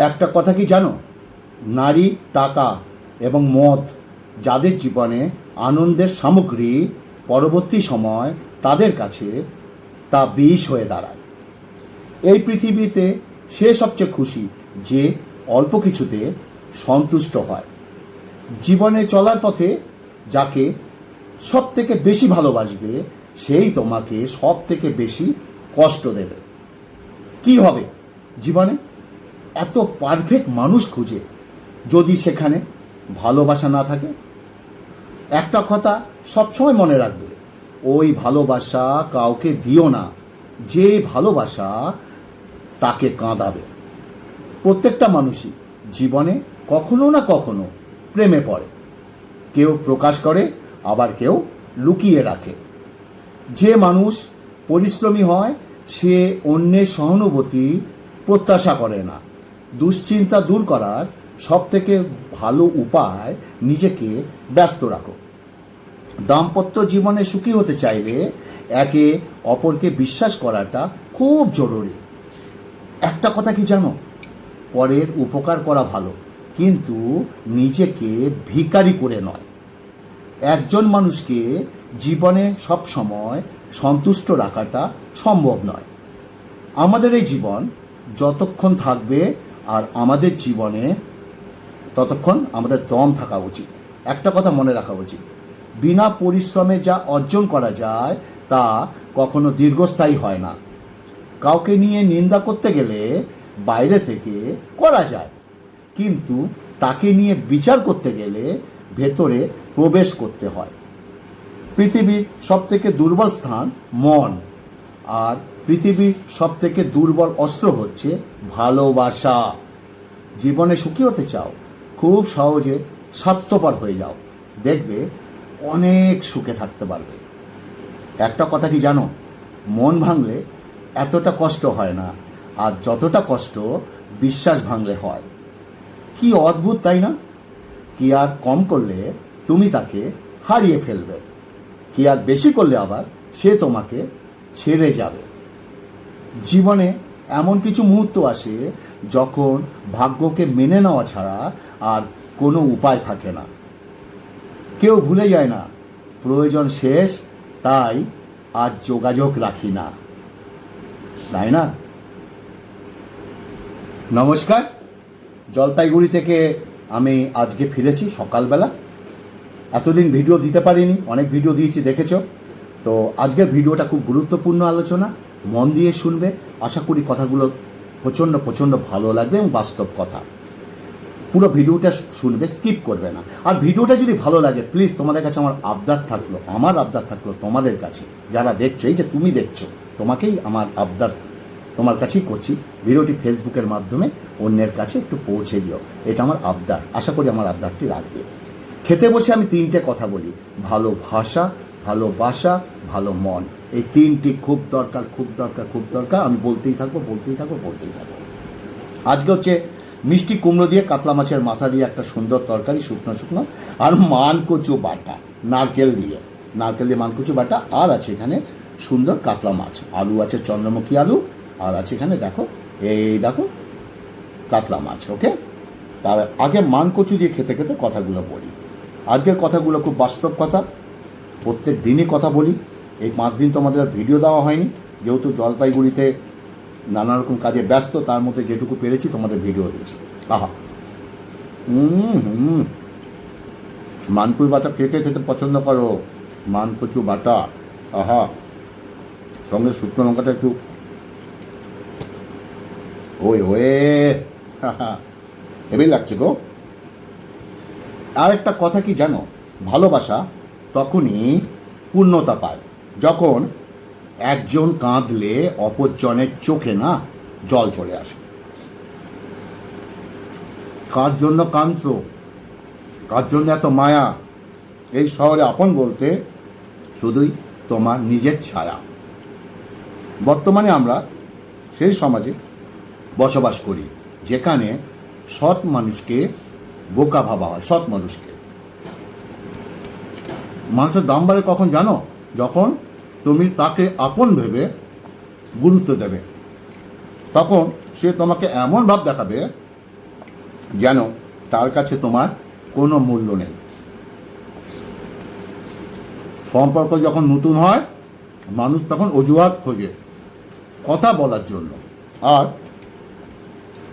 একটা কথা কি জানো, নারী, টাকা এবং মদ যাদের জীবনে আনন্দের সামগ্রী, পরবর্তী সময় তাদের কাছে তা বিষ হয়ে দাঁড়ায়। এই পৃথিবীতে সে সবচেয়ে খুশি যে অল্প কিছুতে সন্তুষ্ট হয়। জীবনে চলার পথে যাকে সব থেকে বেশি ভালোবাসবে সেই তোমাকে সব থেকে বেশি কষ্ট দেবে। কি হবে জীবনে এত পারফেক্ট মানুষ খুঁজে যদি সেখানে ভালোবাসা না থাকে? একটা কথা সবসময় মনে রাখবে, ওই ভালোবাসা কাউকে দিও না যে ভালোবাসা তাকে কাঁদাবে। প্রত্যেকটা মানুষই জীবনে কখনো না কখনো প্রেমে পড়ে, কেউ প্রকাশ করে আবার কেউ লুকিয়ে রাখে। যে মানুষ পরিশ্রমী হয় সে অন্যের সহানুভূতি প্রত্যাশা করে না। দুশ্চিন্তা দূর করার সবথেকে ভালো উপায় নিজেকে ব্যস্ত রাখো। দাম্পত্য জীবনে সুখী হতে চাইলে একে অপরকে বিশ্বাস করাটা খুব জরুরি। একটা কথা কি জানো, পরের উপকার করা ভালো, কিন্তু নিজেকে ভিখারি করে নয়। একজন মানুষকে জীবনে সব সময় সন্তুষ্ট রাখাটা সম্ভব নয়। আমাদের এই জীবন যতক্ষণ থাকবে আর আমাদের জীবনে ততক্ষণ আমাদের দম থাকা উচিত। একটা কথা মনে রাখা উচিত, বিনা পরিশ্রমে যা অর্জন করা যায় তা কখনো দীর্ঘস্থায়ী হয় না। কাউকে নিয়ে নিন্দা করতে গেলে বাইরে থেকে করা যায়, কিন্তু তাকে নিয়ে বিচার করতে গেলে ভেতরে প্রবেশ করতে হয়। পৃথিবীর সবথেকে দুর্বল স্থান মন, আর পৃথিবীর সবথেকে দুর্বল অস্ত্র হচ্ছে ভালোবাসা। জীবনে সুখী হতে চাও, খুব সহজে স্বার্থপর হয়ে যাও, দেখবে অনেক সুখে থাকতে পারবে। একটা কথা কি জানো, মন ভাঙলে এতটা কষ্ট হয় না, আর যতটা কষ্ট বিশ্বাস ভাঙলে হয়। কি অদ্ভুত তাই না? কি আর কম করলে তুমি তাকে হারিয়ে ফেলবে, কি আর বেশি করলে আবার সে তোমাকে ছেড়ে যাবে। জীবনে এমন কিছু মুহূর্ত আসে যখন ভাগ্যকে মেনে নেওয়া ছাড়া আর কোনো উপায় থাকে না। কেউ ভুলে যায় না প্রয়োজন শেষ, তাই আজ যোগাযোগ রাখি না, তাই না? নমস্কার, জলপাইগুড়ি থেকে আমি আজকে ফিরেছি সকালবেলা। এতদিন ভিডিও দিতে পারিনি, অনেক ভিডিও দিয়েছি দেখেছ। তো আজকের ভিডিওটা খুব গুরুত্বপূর্ণ আলোচনা, মন দিয়ে শুনবে। আশা করি কথাগুলো প্রচণ্ড ভালো লাগবে এবং বাস্তব কথা। পুরো ভিডিওটা শুনবে, স্কিপ করবে না। আর ভিডিওটা যদি ভালো লাগে প্লিজ তোমাদের কাছে আমার আবদার থাকলো তোমাদের কাছে, যারা দেখছো, এই যে তুমি দেখছো, তোমাকেই আমার আবদার তোমার কাছেই করছি, ভিডিওটি ফেসবুকের মাধ্যমে অন্যের কাছে একটু পৌঁছে দিও, এটা আমার আবদার। আশা করি আমার আবদারটি রাখবে। খেতে বসে আমি তিনটে কথা বলি, ভালোবাসা, ভালোবাসা, ভালো মন। এই তিনটি খুব দরকার। আমি বলতেই থাকবো। আজকে হচ্ছে মিষ্টি কুমড়ো দিয়ে কাতলা মাছের মাথা দিয়ে একটা সুন্দর তরকারি, শুকনো, আর মানকচু বাটা, নারকেল দিয়ে মানকচু বাটা, আর আছে এখানে সুন্দর কাতলা মাছ, আলু আছে চন্দ্রমুখী আলু, আর আছে এখানে দেখো কাতলা মাছ। ওকে, তার আগে মানকচু দিয়ে খেতে কথাগুলো বলি। আজকের কথাগুলো খুব বাস্তব কথা, প্রত্যেক দিনই কথা বলি। এই 5 দিন তোমাদের ভিডিও দেওয়া হয়নি, যেহেতু জলপাইগুড়িতে নানা রকম কাজে ব্যস্ত, তার মধ্যে যেটুকু পেরেছি তোমাদের ভিডিও দিয়েছি। মানকচু বাটা খেতে পছন্দ করো, মানকচু বাটা, সঙ্গে শুকনো লঙ্কাটা একটু হেভি লাগছে গো। আর একটা কথা কি জানো, ভালোবাসা তখনই পূর্ণতা পায় যখন একজন কাঁদলে অপরজনের চোখে না জল চলে আসে। কার জন্য কাঁদছো, কার জন্য এত মায়া? এই শহরে আপন বলতে শুধুই তোমার নিজের ছায়া। বর্তমানে আমরা সেই সমাজে বসবাস করি যেখানে সৎ মানুষকে বোকা ভাবা হয়। সৎ মানুষকে মানুষের দাম বাড়ে কখন জানো? যখন তুমি তাকে আপন ভেবে গুরুত্ব দেবে, তখন সে তোমাকে এমন ভাব দেখাবে যেন তার কাছে তোমার কোনো মূল্য নেই। সম্পর্ক যখন নতুন হয়, মানুষ তখন অজুহাত খোঁজে কথা বলার জন্য, আর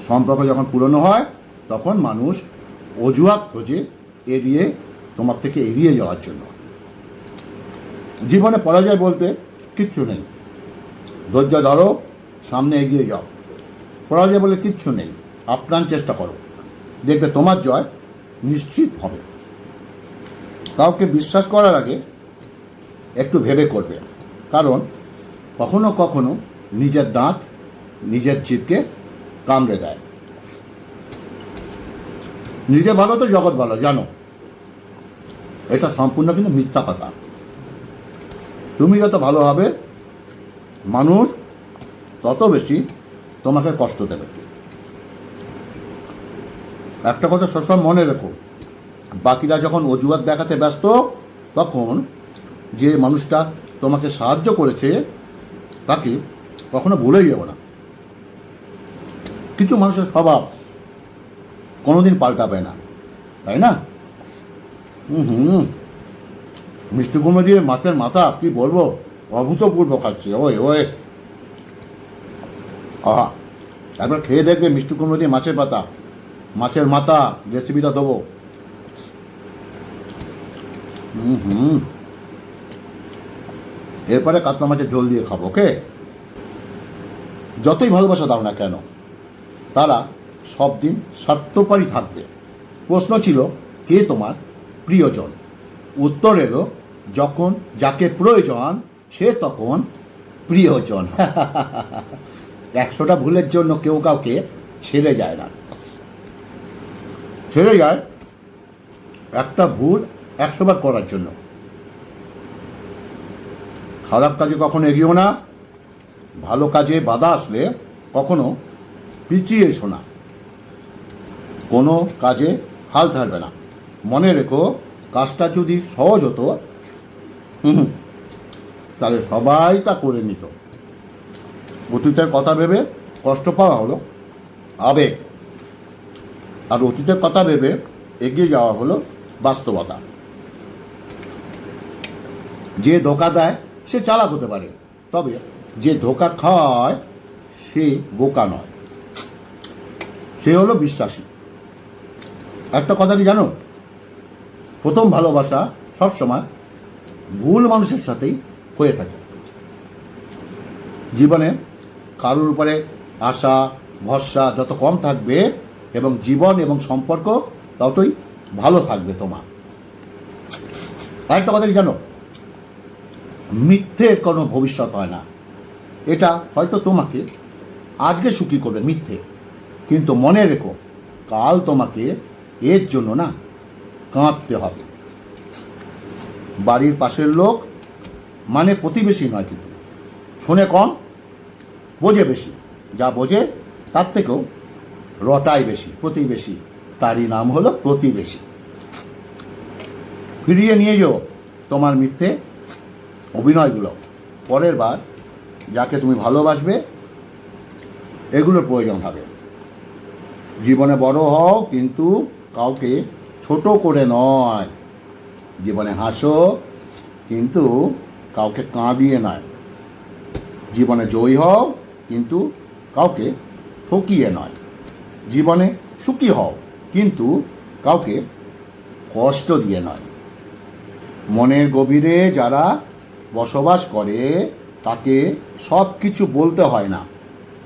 সম্পর্ক যখন পুরনো হয় তখন মানুষ অজুহাত খোঁজে তোমার থেকে এড়িয়ে যাওয়ার জন্য। জীবনে পরাজয় বলতে কিচ্ছু নেই। ধৈর্য ধরো, সামনে এগিয়ে যাও। পরাজয় বলে কিচ্ছু নেই। আপ্রাণ চেষ্টা করো, দেখবে তোমার জয় নিশ্চিত হবে। কাউকে বিশ্বাস করার আগে একটু ভেবে করবে, কারণ কখনো কখনো নিজের দাঁত নিজের জিভকে কামড়ে দেয়। নিজে ভালো তো জগৎ ভালো, জানো এটা সম্পূর্ণ কিন্তু মিথ্যা কথা। তুমি যত ভালো হবে, মানুষ তত বেশি তোমাকে কষ্ট দেবে। একটা কথা সবসময় মনে রেখো, বাকিরা যখন অজুহাত দেখাতে ব্যস্ত, তখন যে মানুষটা তোমাকে সাহায্য করেছে তাকে কখনো ভুলেই যাবো না। কিছু মানুষের স্বভাব কোনোদিন পাল্টাবে না, তাই না? মিষ্টি কুমড়ো দিয়ে মাছের মাথা, কি বলবো, অভূতপূর্ব খাচ্ছি। ওই ওই আহা, একবার খেয়ে দেখবে মিষ্টি কুমড়ো দিয়ে মাছের মাথা রেসিপিটা দেবো। এরপরে কাতলা মাছের ঝোল দিয়ে খাবো, ওকে? যতই ভালোবাসা দাও না কেন, তারা সব দিন স্বার্থপরই থাকবে। প্রশ্ন ছিল, কে তোমার প্রিয়জন? উত্তর এলো, যখন যাকে প্রয়োজন সে তখন প্রিয়জন। 100টা ভুলের জন্য কেউ কাউকে ছেড়ে যায় না, ছেড়ে যায় একটা ভুল 100 বার করার জন্য। খারাপ কাজে কখনো এগিয়েও না, ভালো কাজে বাধা আসলে কখনো পিছিয়ে এসো না। কোনো কাজে হাল ছাড়বে না। মনে রেখো, কাজটা যদি সহজ হতো তাহলে সবাই তা করে নিত। অতীতের কথা ভেবে কষ্ট পাওয়া হলো আবেগ, আর অতীতের কথা ভেবে এগিয়ে যাওয়া হলো বাস্তবতা। যে ধোকা দেয় সে চালাক হতে পারে, তবে যে ধোকা খায় সে বোকা নয়, সে হলো বিশ্বাসী। একটা কথা কি জানো, প্রথম ভালোবাসা সবসময় ভুল মানুষের সাথেই হয়ে থাকে। জীবনে কারোর উপরে আশা ভরসা যত কম থাকবে, এবং জীবন এবং সম্পর্ক ততই ভালো থাকবে তোমার। আরেকটা কথা কি জানো, মিথ্যের কোনো ভবিষ্যৎ হয় না। এটা হয়তো তোমাকে আজকে সুখী করবে মিথ্যে, কিন্তু মনে রেখো, কাল তোমাকে এর জন্য না কাঁদতে হবে। বাড়ির পাশের লোক মানে প্রতিবেশী নয়, কিন্তু শোনে কম বোঝে বেশি। যা বোঝে তার থেকেও রটাই বেশি প্রতিবেশী, তারই নাম হলো প্রতিবেশী। ফিরিয়ে নিয়ে যাও তোমার মিথ্যে অভিনয়গুলো। পরের বার যাকে তুমি ভালোবাসবে এগুলোর প্রয়োজন হবে। জীবনে বড় হও, কিন্তু কাউকে ছোট করে নয়। জীবনে হাসো, কিন্তু কাউকে কাঁদিয়ে নয়। জীবনে জয়ী হও, কিন্তু কাউকে ঠকিয়ে নয়। জীবনে সুখী হও, কিন্তু কাউকে কষ্ট দিয়ে নয়। মনের গভীরে যারা বসবাস করে তাকে সব কিছু বলতে হয় না,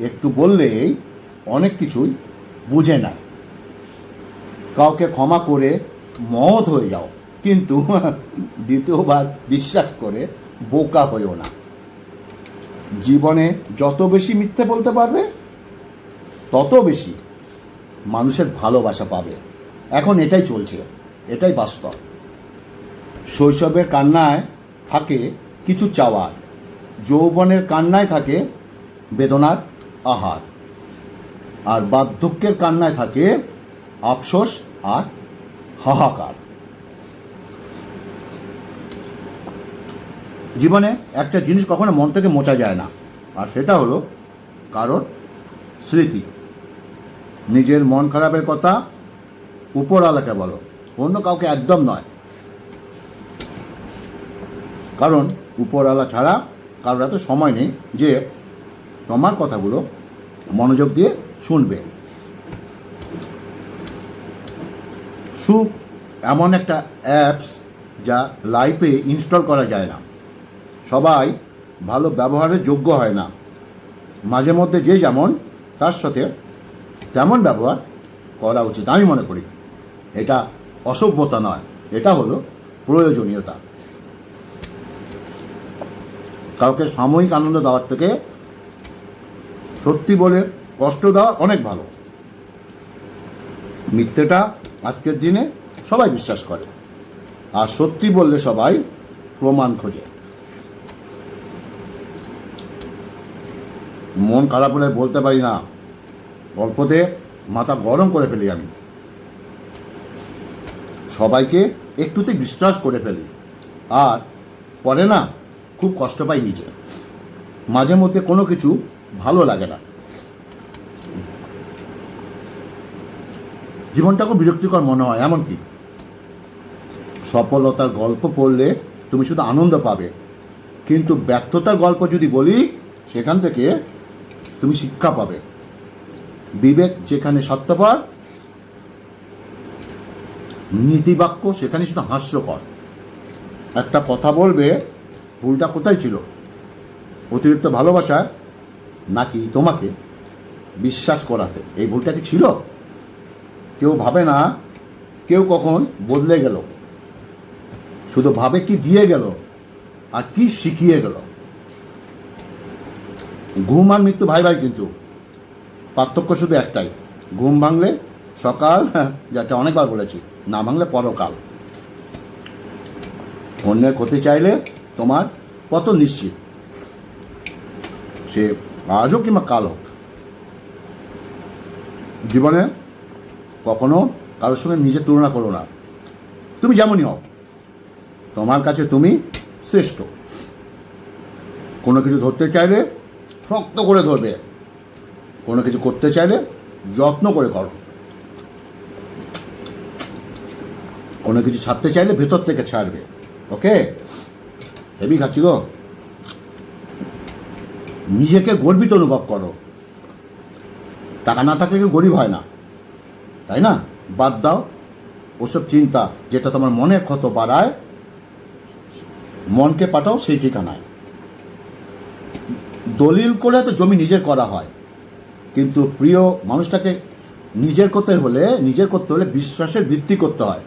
একটু বললেই অনেক কিছুই বুঝে নেয়। কাউকে ক্ষমা করে মহৎ হয়ে যাও, কিন্তু দ্বিতীয়বার বিশ্বাস করে বোকা হয়েও না। জীবনে যত বেশি মিথ্যে বলতে পারবে, তত বেশি মানুষের ভালোবাসা পাবে। এখন এটাই চলছে, এটাই বাস্তব। শৈশবের কান্নায় থাকে কিছু চাওয়ার, যৌবনের কান্নায় থাকে বেদনার আহার, আর বার্ধক্যের কান্নায় থাকে আফসোস আর হাহাকার। জীবনে একটা জিনিস কখনো মন থেকে মোছা যায় না, আর সেটা হলো কারোর স্মৃতি। নিজের মন খারাপের কথা উপরওয়ালাকে বলো, অন্য কাউকে একদম নয়। কারণ উপরওয়ালা ছাড়া কারোর এত সময় নেই যে তোমার কথাগুলো মনোযোগ দিয়ে শুনবে। সুখ এমন একটা অ্যাপস যা লাইফে ইনস্টল করা যায় না, সবাই ভালো ব্যবহারের যোগ্য হয় না। মাঝে মধ্যে যে যেমন তার সাথে তেমন ব্যবহার করা উচিত আমি মনে করি। এটা অসভ্যতা নয়, এটা হলো প্রয়োজনীয়তা। কাউকে সাময়িক আনন্দ দেওয়ার থেকে সত্যি বলে কষ্ট দেওয়া অনেক ভালো। মিথ্যেটা আজকের দিনে সবাই বিশ্বাস করে, আর সত্যি বললে সবাই প্রমাণ খোঁজে। মন খারাপ হলে বলতে পারি না, গল্পতে মাথা গরম করে ফেলি আমি, সবাইকে একটুতে বিশ্বাস করে ফেলি, আর পরে না খুব কষ্ট পাই নিজে। মাঝে মধ্যে কোনো কিছু ভালো লাগে না, জীবনটা খুব বিরক্তিকর মনে হয়। এমনকি সফলতার গল্প পড়লে তুমি শুধু আনন্দ পাবে, কিন্তু ব্যর্থতার গল্প যদি বলি সেখান থেকে তুমি শিক্ষা পাবে। বিবেক যেখানে স্বার্থপর, নীতিবাক্য সেখানে শুধু হাস্যকর। একটা কথা বলবে, ভুলটা কোথায় ছিল? অতিরিক্ত ভালোবাসা নাকি তোমাকে বিশ্বাস করাতে? এই ভুলটা কি ছিল? কেউ ভাবে না কেউ কখন বদলে গেল, শুধু ভাবে কি দিয়ে গেল আর কি শিখিয়ে গেল। ঘুম আর মৃত্যু ভাই ভাই, কিন্তু পার্থক্য শুধু একটাই, ঘুম ভাঙলে সকাল, যেটা অনেকবার বলেছি, না ভাঙলে পরকাল। অন্যের ক্ষতি চাইলে তোমার পতন নিশ্চিত, সে আজও কিংবা কাল হোক। জীবনে কখনো কারোর সঙ্গে নিজের তুলনা করো না। তুমি যেমনই হও, তোমার কাছে তুমি শ্রেষ্ঠ। কোনো কিছু ধরতে চাইলে শক্ত করে ধরবে, কোনো কিছু করতে চাইলে যত্ন করে করো, কোনো কিছু ছাড়তে চাইলে ভেতর থেকে ছাড়বে। ওকে, হেভি খাচ্ছি গো। নিজেকে গর্বিত অনুভব করো। টাকা না থাকলে কেউ গরিব হয় না, তাই না? বাদ দাও ওসব চিন্তা যেটা তোমার মনের ক্ষত বাড়ায়। মনকে পাঠাও সেই ঠিকানায়। দলিল করে তো জমি নিজের করা হয়, কিন্তু প্রিয় মানুষটাকে নিজের করতে হলে বিশ্বাসের ভিত্তি করতে হয়।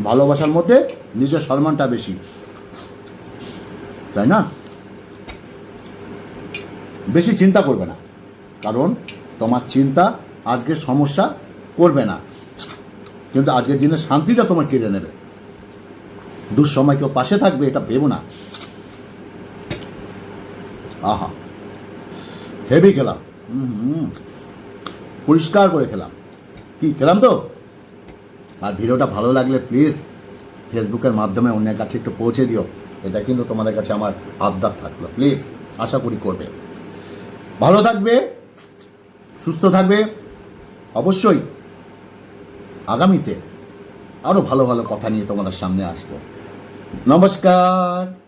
ভালোবাসার মধ্যে নিজের সম্মানটা বেশি, তাই না? বেশি চিন্তা করবে না, কারণ তোমার চিন্তা আজকের সমস্যা করবে না, কিন্তু আজকের দিনের শান্তিটা তোমার কেড়ে নেবে। দুঃসময় কেউ পাশে থাকবে এটা ভেবো না। আহা, হেভি খেলাম, পরিষ্কার করে খেলাম। কি খেলাম তো? আর ভিডিওটা ভালো লাগলে প্লিজ ফেসবুকের মাধ্যমে অন্যের কাছে একটু পৌঁছে দিও। এটা কিন্তু তোমাদের কাছে আমার আবদার থাকলো, প্লিজ, আশা করি করবে। ভালো থাকবে, সুস্থ থাকবে। অবশ্যই আগামীতে আরও ভালো ভালো কথা নিয়ে তোমাদের সামনে আসবো। নমস্কার।